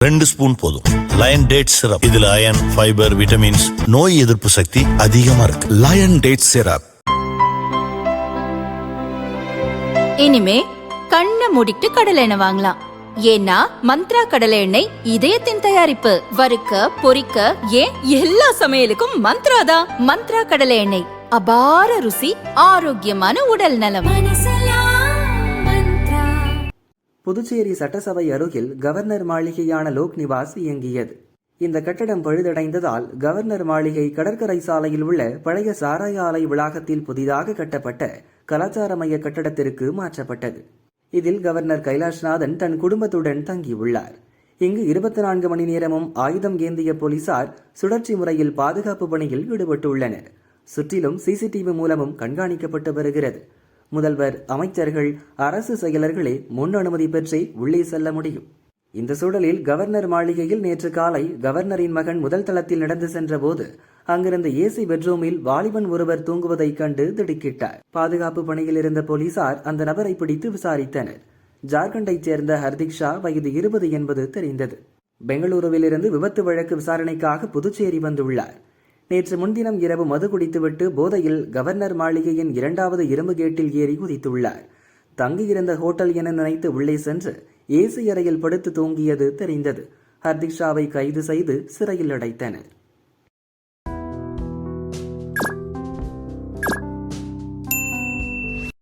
2 spoon போதும். Lion date syrup. இதுல iron, fibre, vitamins, நோய் எதிர்ப்பு சக்தி அதிகமா இருக்கு. Lion date syrup. இனிமே கண்ணை மூடிட்டு கடலை எண்ணெய் வாங்கலாம். ஏன்னா மந்த்ரா கடலை எண்ணெய் இதயத்தின் தயாரிப்பு. வறுக்க, பொரிக்க, ஏன் எல்லா சமையலுக்கும் மந்த்ரா தான். மந்த்ரா கடலை எண்ணெய், அபார ருசி, ஆரோக்கியமான உடல் நலம். புதுச்சேரி சட்டசபை அருகில் கவர்னர் மாளிகையான லோக் நிவாஸ் இயங்கியது. இந்த கட்டடம் பழுதடைந்ததால் கவர்னர் மாளிகை கடற்கரை சாலையில் உள்ள பழைய சாராய ஆலை வளாகத்தில் புதிதாக கட்டப்பட்ட கலாச்சார மைய கட்டடத்திற்கு மாற்றப்பட்டது. இதில் கவர்னர் கைலாஷ்நாதன் தன் குடும்பத்துடன் தங்கியுள்ளார். இங்கு 24 மணி நேரமும் ஆயுதம் ஏந்திய போலீசார் சுழற்சி முறையில் பாதுகாப்பு பணியில் ஈடுபட்டுள்ளனர். சுற்றிலும் சிசிடிவி மூலமும் கண்காணிக்கப்பட்டு வருகிறது. முதல்வர், அமைச்சர்கள், அரசு செயலர்களே முன் அனுமதி பெற்றே உள்ளே செல்ல முடியும். இந்த சூழலில் கவர்னர் மாளிகையில் நேற்று காலை கவர்னரின் மகன் முதல் தளத்தில் நடந்து சென்ற போது அங்கிருந்த ஏசி பெட்ரூமில் வாலிபன் ஒருவர் தூங்குவதைக் கண்டு திடுக்கிட்டார். பாதுகாப்பு பணியில் இருந்த போலீசார் அந்த நபரை பிடித்து விசாரித்தனர். ஜார்க்கண்டைச் சேர்ந்த ஹர்திக் ஷா, வயது 20 என்பது தெரிந்தது. பெங்களூருவிலிருந்து விபத்து வழக்கு விசாரணைக்காக புதுச்சேரி வந்துள்ளார். நேற்று முன்தினம் இரவு மது குடித்துவிட்டு போதையில் கவர்னர் மாளிகையின் 2வது இரும்பு கேட்டில் ஏறி குதித்துள்ளார். தங்கியிருந்த ஹோட்டல் என நினைத்து உள்ளே சென்று ஏசி அறையில் படுத்து தூங்கியது தெரிந்தது. ஹர்திக் ஷாவை கைது செய்து சிறையில் அடைத்தனர்.